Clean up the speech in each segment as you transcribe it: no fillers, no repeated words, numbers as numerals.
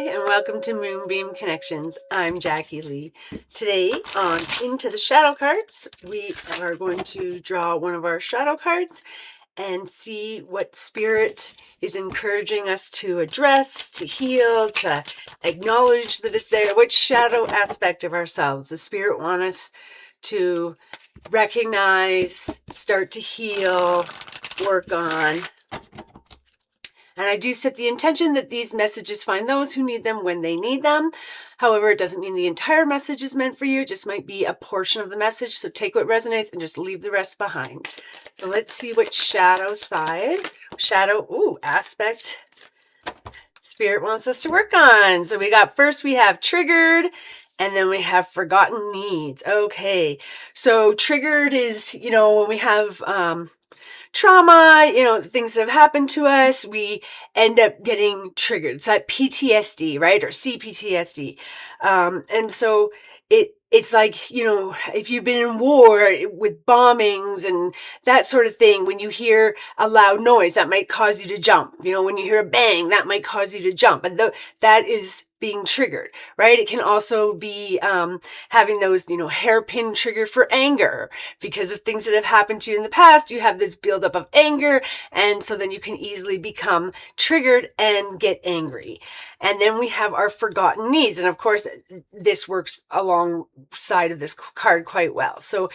and welcome to Moonbeam Connections. I'm Jacqui-Leigh. Today on Into the Shadow Cards, we are going to draw one of our shadow cards and see what spirit is encouraging us to address, to heal, to acknowledge that it's there. Which shadow aspect of ourselves does spirit want us to recognize, start to heal, work on? And I do set the intention that these messages find those who need them when they need them. However, it doesn't mean the entire message is meant for you. It just might be a portion of the message. So take what resonates and just leave the rest behind. So let's see what aspect spirit wants us to work on. So first we have triggered, and then we have forgotten needs. Okay. So triggered is, when we have, trauma, things that have happened to us, we end up getting triggered. It's like PTSD, right? Or CPTSD. And so it's like, if you've been in war with bombings and that sort of thing, when you hear a loud noise, that might cause you to jump. When you hear a bang, that might cause you to jump. And that is being triggered, right? It can also be having those, hairpin trigger for anger because of things that have happened to you in the past. You have this buildup of anger, and so then you can easily become triggered and get angry. And then we have our forgotten needs, and of course, this works alongside of this card quite well. So,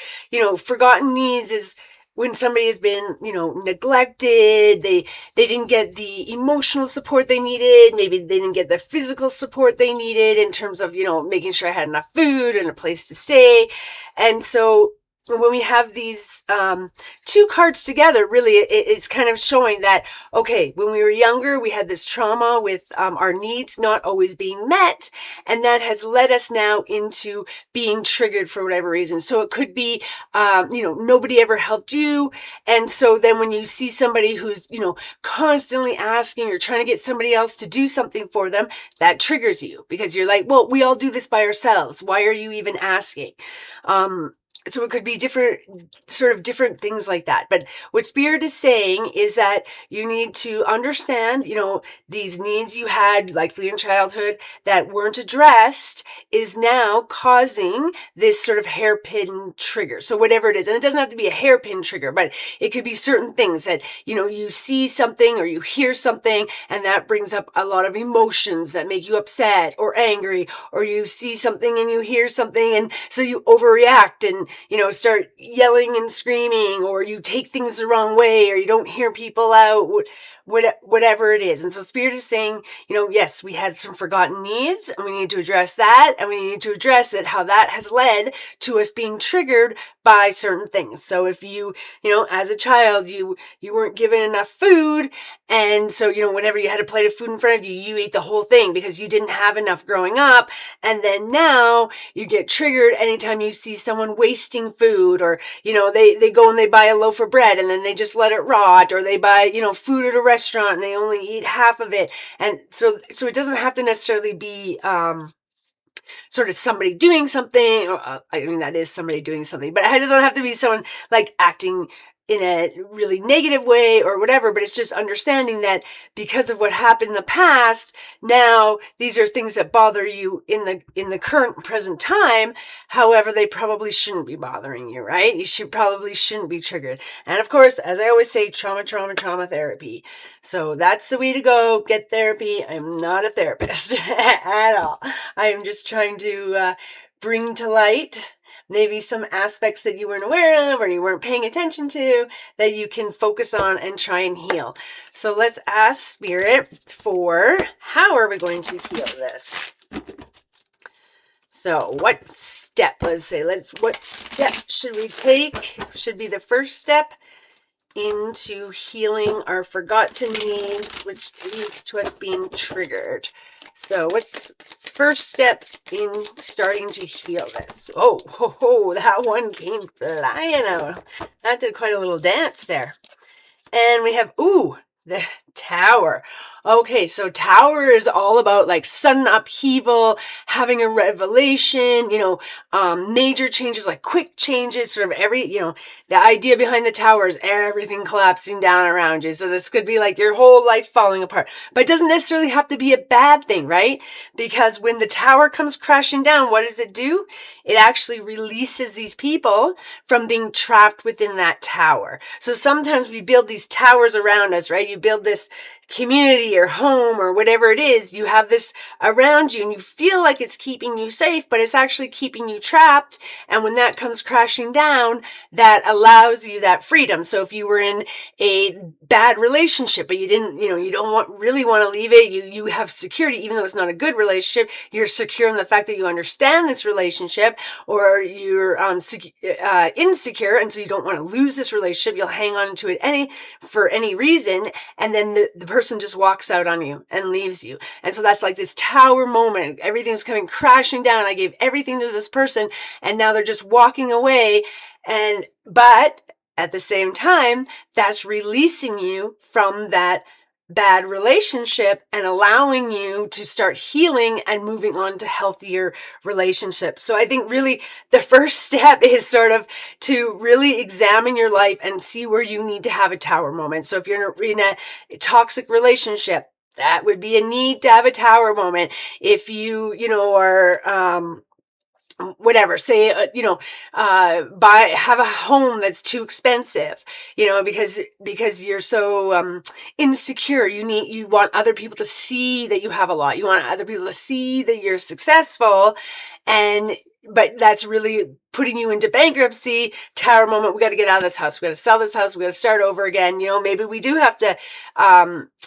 forgotten needs is when somebody has been, neglected, they didn't get the emotional support they needed. Maybe they didn't get the physical support they needed in terms of, making sure I had enough food and a place to stay. And so when we have these two cards together, really, it's kind of showing that, okay, when we were younger, we had this trauma with our needs not always being met, and that has led us now into being triggered for whatever reason. So it could be, nobody ever helped you, and so then when you see somebody who's, constantly asking or trying to get somebody else to do something for them, that triggers you because you're like, well, we all do this by ourselves. Why are you even asking? So it could be different things like that. But what Spirit is saying is that you need to understand, these needs you had likely in childhood that weren't addressed is now causing this sort of hairpin trigger. So whatever it is, and it doesn't have to be a hairpin trigger, but it could be certain things that, you see something or you hear something, and that brings up a lot of emotions that make you upset or angry, or you see something and you hear something, and so you overreact and start yelling and screaming, or you take things the wrong way, or you don't hear people out, whatever it is. And so Spirit is saying, yes, we had some forgotten needs, and we need to address that, and we need to address it, how that has led to us being triggered by certain things. So if you, as a child, you weren't given enough food, and so, whenever you had a plate of food in front of you, you ate the whole thing because you didn't have enough growing up. And then now you get triggered anytime you see someone wasting food, or, they go and they buy a loaf of bread and then they just let it rot, or they buy, food at a restaurant and they only eat half of it. And so it doesn't have to necessarily be, sort of somebody doing something, or, that is somebody doing something, but it doesn't have to be someone like acting in a really negative way or whatever, but it's just understanding that because of what happened in the past, now these are things that bother you in the current present time. However, they probably shouldn't be bothering you, right? You probably shouldn't be triggered. And of course, as I always say, trauma therapy. So that's the way to go. Get therapy. I'm not a therapist at all. I am just trying to bring to light maybe some aspects that you weren't aware of or you weren't paying attention to that you can focus on and try and heal. So let's ask Spirit for how are we going to heal this? So what step, what step should we take? Should be the first step into healing our forgotten needs, which leads to us being triggered. So what's the first step in starting to heal this? Oh, that one came flying out. That did quite a little dance there. And we have, the Tower. Okay, so Tower is all about like sudden upheaval, having a revelation, major changes, like quick changes, sort of the idea behind the Tower is everything collapsing down around you. So this could be like your whole life falling apart, but it doesn't necessarily have to be a bad thing, right? Because when the Tower comes crashing down, what does it do? It actually releases these people from being trapped within that tower. So sometimes we build these towers around us, right? You build this community or home or whatever it is, you have this around you and you feel like it's keeping you safe, but it's actually keeping you trapped. And when that comes crashing down, that allows you that freedom. So if you were in a bad relationship, but you didn't, you don't really want to leave it, you have security, even though it's not a good relationship, you're secure in the fact that you understand this relationship, or you're insecure, and so you don't want to lose this relationship, you'll hang on to it for any reason, and then the person just walks out on you and leaves you. And so that's like this Tower moment. Everything's coming crashing down. I gave everything to this person, and now they're just walking away. But at the same time, that's releasing you from that bad relationship and allowing you to start healing and moving on to healthier relationships. So I think really the first step is sort of to really examine your life and see where you need to have a Tower moment. So if you're in a toxic relationship, that would be a need to have a Tower moment. If you are, whatever, say, have a home that's too expensive, because you're so, insecure. You want other people to see that you have a lot. You want other people to see that you're successful, but that's really putting you into bankruptcy. Tower moment. We got to get out of this house. We got to sell this house. We got to start over again. Maybe we do have to,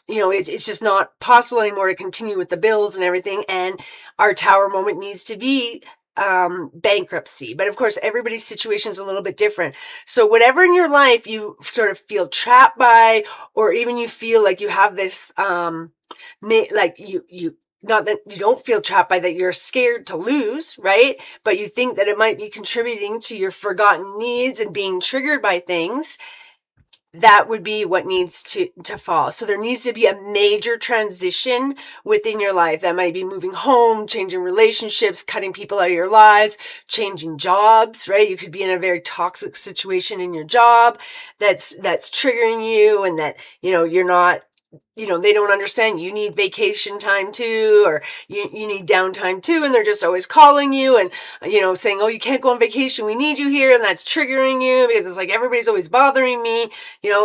it's just not possible anymore to continue with the bills and everything. And our Tower moment needs to be bankruptcy. But of course, everybody's situation is a little bit different. So whatever in your life you sort of feel trapped by, or even you feel like you have this, like you not that you don't feel trapped by, that you're scared to lose, right? But you think that it might be contributing to your forgotten needs and being triggered by things. That would be what needs to fall. So there needs to be a major transition within your life. That might be moving home, changing relationships, cutting people out of your lives, changing jobs, right? You could be in a very toxic situation in your job that's triggering you, and that, you're not, they don't understand you need vacation time too, or you need downtime too, and they're just always calling you and, saying, oh, you can't go on vacation, we need you here, and that's triggering you because it's like everybody's always bothering me.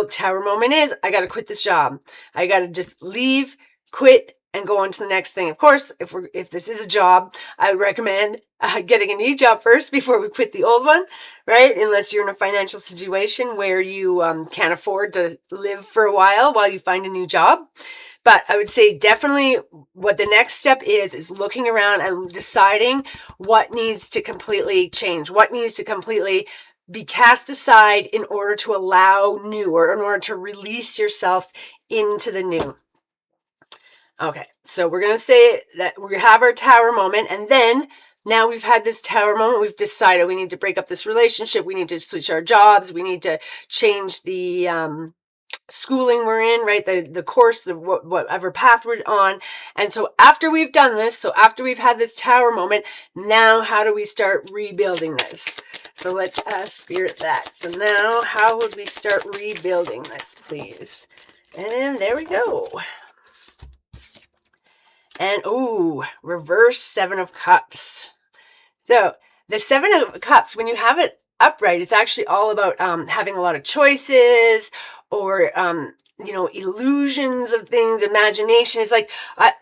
Tower moment is, I got to quit this job. I got to just leave, quit, and go on to the next thing. Of course, if this is a job, I would recommend getting a new job first before we quit the old one, right? Unless you're in a financial situation where you can't afford to live for a while you find a new job. But I would say definitely what the next step is looking around and deciding what needs to completely change, what needs to completely be cast aside in order to allow new, or in order to release yourself into the new. Okay, so we're going to say that we have our Tower moment, and then now we've had this Tower moment, we've decided we need to break up this relationship, we need to switch our jobs, we need to change the schooling we're in, right? The course of whatever path we're on. And so after we've done this, after we've had this Tower moment, now how do we start rebuilding this? So let's ask Spirit that. So now how would we start rebuilding this, please? And there we go. And, reverse Seven of Cups. So the Seven of Cups, when you have it upright, it's actually all about having a lot of choices, or, illusions of things, imagination. It's like,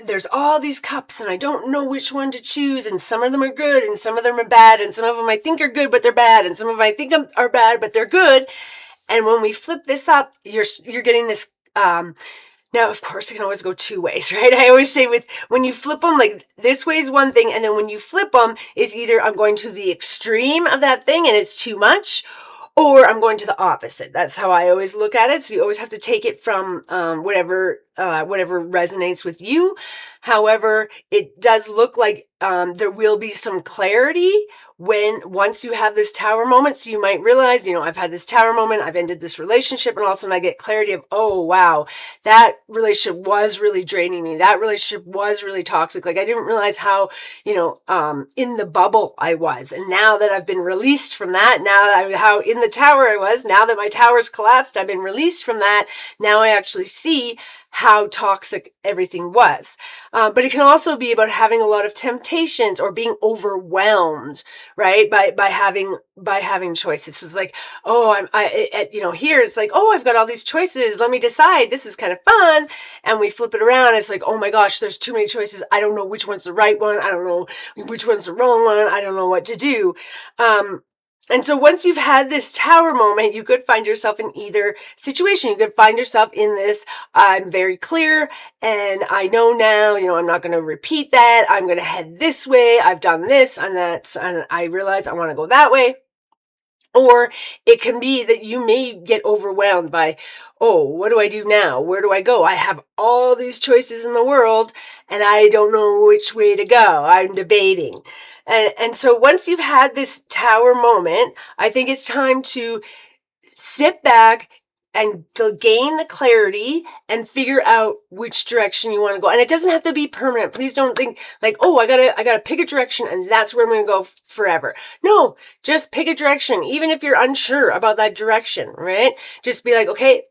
there's all these cups and I don't know which one to choose. And some of them are good and some of them are bad. And some of them I think are good, but they're bad. And some of them I think are bad, but they're good. And when we flip this up, you're getting this, now, of course, it can always go two ways, right? I always say when you flip them, like this way is one thing, and then when you flip them, it's either I'm going to the extreme of that thing and it's too much, or I'm going to the opposite. That's how I always look at it. So you always have to take it from whatever resonates with you. However, it does look like there will be some clarity once you have this tower moment, so you might realize, I've had this tower moment, I've ended this relationship, and all of a sudden I get clarity of, oh, wow, that relationship was really draining me. That relationship was really toxic. Like, I didn't realize how, in the bubble I was. And now that I've been released from that, how in the tower I was, now that my tower's collapsed, I've been released from that. Now I actually see how toxic everything was. But it can also be about having a lot of temptations or being overwhelmed, right? By having choices. So it's like, oh, here it's like, oh, I've got all these choices. Let me decide. This is kind of fun. And we flip it around. It's like, oh my gosh, there's too many choices. I don't know which one's the right one. I don't know which one's the wrong one. I don't know what to do. And so once you've had this tower moment, you could find yourself in either situation. You could find yourself in this, I'm very clear and I know now, I'm not going to repeat that. I'm going to head this way. I've done this and I realize I want to go that way. Or it can be that you may get overwhelmed by, oh, what do I do now? Where do I go? I have all these choices in the world and I don't know which way to go. I'm debating. And so once you've had this tower moment, I think it's time to sit back and gain the clarity and figure out which direction you want to go. And it doesn't have to be permanent. Please don't think like, oh, I gotta pick a direction and that's where I'm going to go forever. No, just pick a direction. Even if you're unsure about that direction, right? Just be like, okay,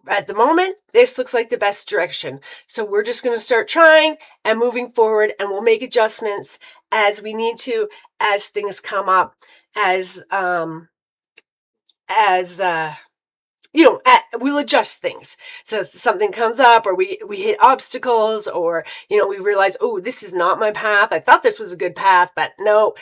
at the moment, this looks like the best direction. So we're just going to start trying and moving forward, and we'll make adjustments as we need to, as things come up, we'll adjust things. So something comes up or we hit obstacles or, we realize, oh, this is not my path. I thought this was a good path, but no,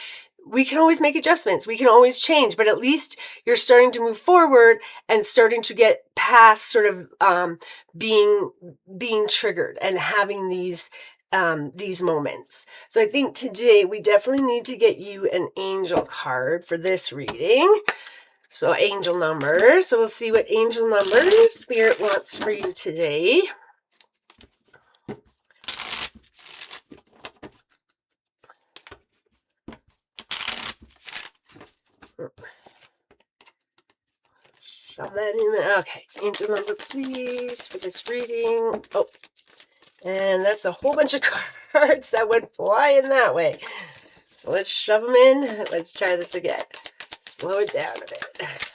we can always make adjustments. We can always change, but at least you're starting to move forward and starting to get past sort of, being triggered and having these moments. So I think today we definitely need to get you an angel card for this reading. So angel numbers. So we'll see what angel numbers Spirit wants for you today. Shove that in there. Okay, angel number, please, for this reading. Oh, and that's a whole bunch of cards that went flying that way. So let's shove them in. Let's try this again. Slow it down a bit.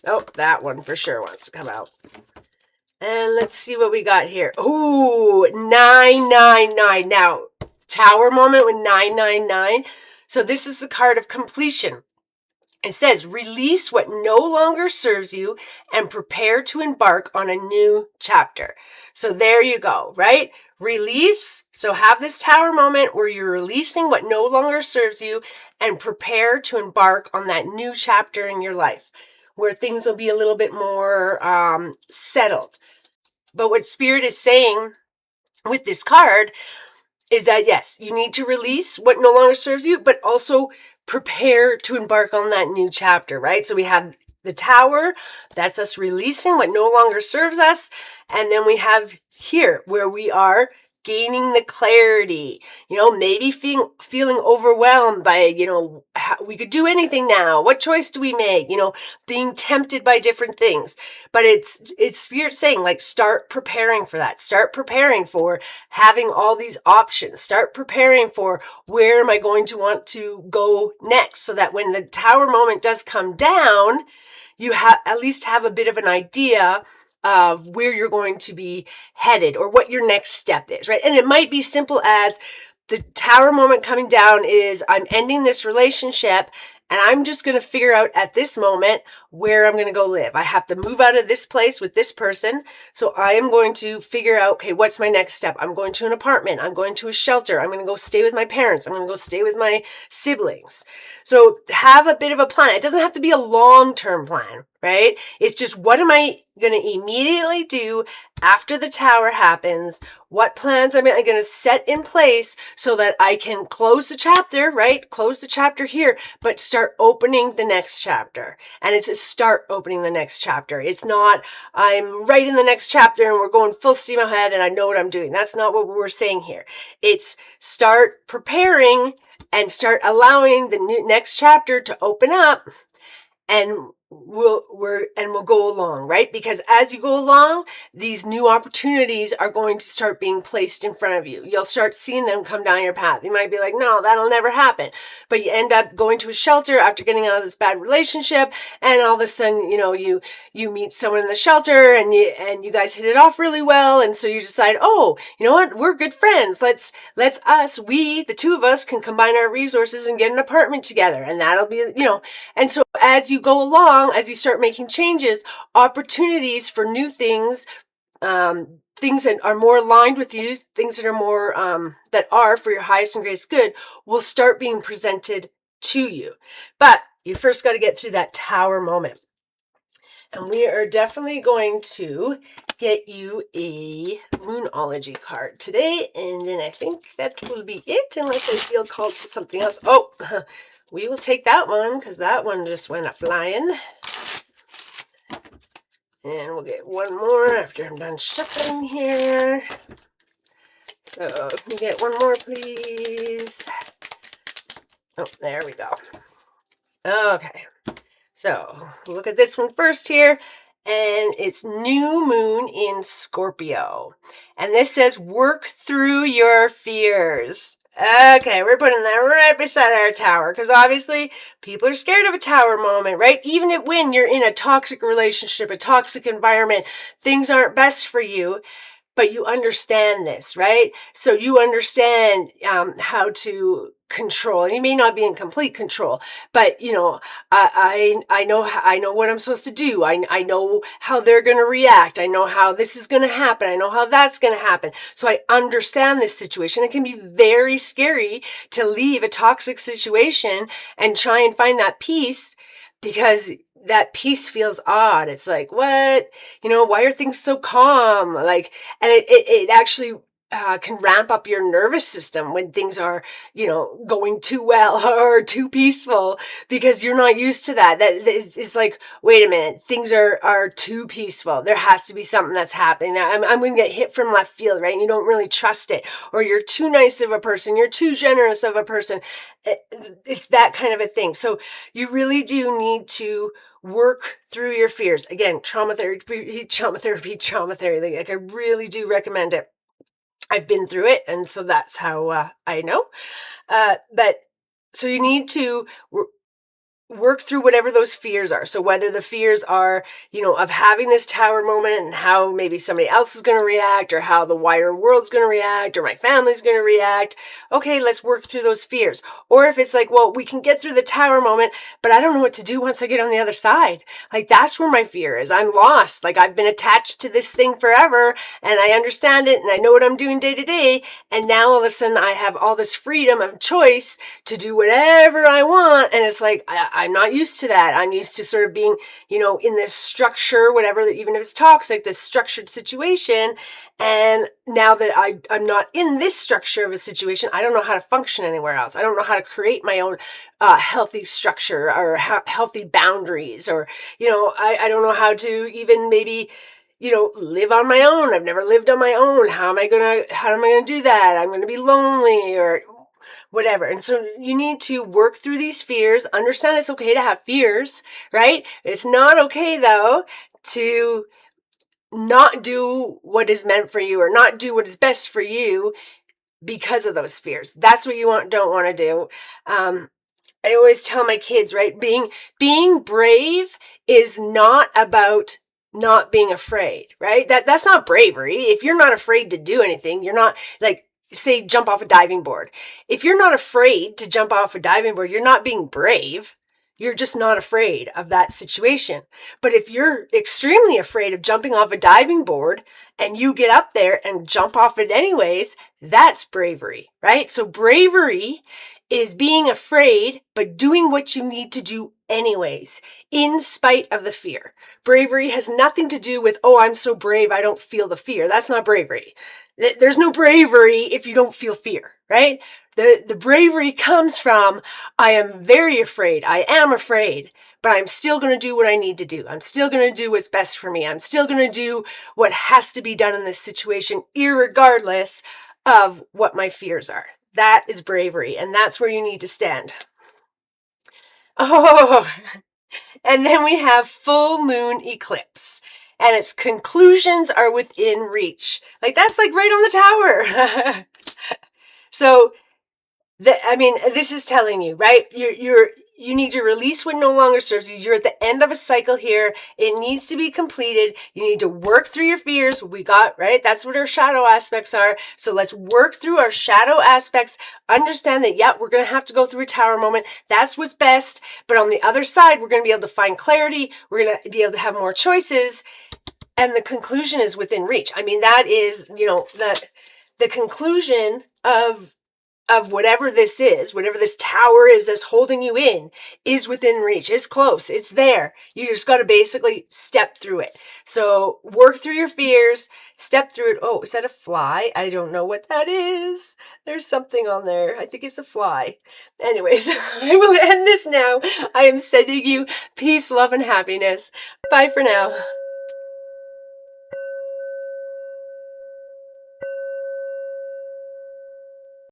Oh, that one for sure wants to come out. And let's see what we got here. Ooh, 999. Now, tower moment with 999. So this is the card of completion. It says, release what no longer serves you and prepare to embark on a new chapter. So there you go, right? Release. So have this tower moment where you're releasing what no longer serves you and prepare to embark on that new chapter in your life where things will be a little bit more settled. But what Spirit is saying with this card is that, yes, you need to release what no longer serves you, but also prepare to embark on that new chapter, right? So we have the tower, that's us releasing what no longer serves us. And then we have here where we are gaining the clarity, maybe feeling overwhelmed by, we could do anything now. What choice do we make? Being tempted by different things. But it's Spirit saying, like, start preparing for that. Start preparing for having all these options. Start preparing for where am I going to want to go next, so that when the tower moment does come down, you at least have a bit of an idea of where you're going to be headed or what your next step is, right? And it might be simple as the tower moment coming down is I'm ending this relationship and I'm just going to figure out at this moment where I'm going to go live. I have to move out of this place with this person. So I am going to figure out, okay, what's my next step? I'm going to an apartment. I'm going to a shelter. I'm going to go stay with my parents. I'm going to go stay with my siblings. So have a bit of a plan. It doesn't have to be a long-term plan, right? It's just, what am I going to immediately do after the tower happens? What plans am I going to set in place so that I can close the chapter, right? Close the chapter here, but start opening the next chapter. And it's a start opening the next chapter. It's not, I'm right in the next chapter and we're going full steam ahead and I know what I'm doing. That's not what we're saying here. It's start preparing and start allowing the next chapter to open up, and we'll go along, right? Because as you go along, these new opportunities are going to start being placed in front of you. You'll start seeing them come down your path. You might be like, no, that'll never happen. But you end up going to a shelter after getting out of this bad relationship, and all of a sudden, you meet someone in the shelter, and you guys hit it off really well, and so you decide, oh, you know what, we're good friends. The two of us can combine our resources and get an apartment together, and that'll be, and so as you go along, as you start making changes, opportunities for new things, things that are more aligned with you, things that are more, that are for your highest and greatest good, will start being presented to you. But you first got to get through that tower moment. And we are definitely going to get you a Moonology card today. And then I think that will be it, unless I feel called to something else. Oh, we will take that one, because that one just went up flying. And we'll get one more after I'm done shuffling here. So can we get one more, please? Oh, there we go. Okay. So look at this one first here. And it's new moon in Scorpio. And this says, work through your fears. Okay, we're putting that right beside our tower, because obviously people are scared of a tower moment, right? Even when you're in a toxic relationship, a toxic environment, things aren't best for you, but you understand this, right? So you understand how to control. And you may not be in complete control, but I know what I'm supposed to do. I know how they're going to react. I know how this is going to happen. I know how that's going to happen. So I understand this situation. It can be very scary to leave a toxic situation and try and find that peace, because that peace feels odd. It's like, what? Why are things so calm? And it actually can ramp up your nervous system when things are, going too well or too peaceful, because you're not used to that. It's like, wait a minute, things are too peaceful. There has to be something that's happening. I'm going to get hit from left field, right? And you don't really trust it, or you're too nice of a person. You're too generous of a person. It's that kind of a thing. So you really do need to work through your fears. Again, trauma therapy. Like, I really do recommend it. I've been through it, and so that's how I know. So you need to work through whatever those fears are. So whether the fears are, of having this tower moment and how maybe somebody else is going to react, or how the wider world's going to react, or my family's going to react. Okay, let's work through those fears. Or if it's like, well, we can get through the tower moment, but I don't know what to do once I get on the other side. Like, that's where my fear is. I'm lost. Like, I've been attached to this thing forever, and I understand it, and I know what I'm doing day to day. And now all of a sudden I have all this freedom of choice to do whatever I want. And it's like, I'm not used to that. I'm used to sort of being, in this structure, whatever, even if it's toxic, this structured situation. And now that I'm not in this structure of a situation, I don't know how to function anywhere else. I don't know how to create my own healthy structure, or healthy boundaries, or, I don't know how to even maybe, live on my own. I've never lived on my own. How am I going to do that? I'm going to be lonely, or whatever. And so you need to work through these fears. Understand it's okay to have fears, right? It's not okay, though, to not do what is meant for you, or not do what is best for you because of those fears. That's what you don't want to do. I always tell my kids, right? Being brave is not about not being afraid, right? That's not bravery. If you're not afraid to do anything, you're not, like, say, jump off a diving board. If you're not afraid to jump off a diving board, you're not being brave. You're just not afraid of that situation. But if you're extremely afraid of jumping off a diving board and you get up there and jump off it anyways, that's bravery, right? So bravery is being afraid, but doing what you need to do anyways, in spite of the fear. Bravery has nothing to do with, oh, I'm so brave, I don't feel the fear. That's not bravery. There's no bravery if you don't feel fear, right? The bravery comes from, I am very afraid. I am afraid, but I'm still going to do what I need to do. I'm still going to do what's best for me. I'm still going to do what has to be done in this situation, irregardless of what my fears are. That is bravery, and that's where you need to stand. Oh, and then we have full moon eclipse, and its conclusions are within reach. Like, that's like right on the tower. So, this is telling you, right? You need to release what no longer serves you. You're at the end of a cycle here. It needs to be completed. You need to work through your fears. We got, right? That's what our shadow aspects are. So let's work through our shadow aspects. Understand that, yeah, we're going to have to go through a tower moment. That's what's best. But on the other side, we're going to be able to find clarity. We're going to be able to have more choices. And the conclusion is within reach. I mean, that is, the conclusion of whatever this is, whatever this tower is that's holding you in, is within reach. It's close. It's there. You just got to basically step through it. So work through your fears, step through it. Oh, is that a fly? I don't know what that is. There's something on there. I think it's a fly. Anyways, I will end this now. I am sending you peace, love, and happiness. Bye for now.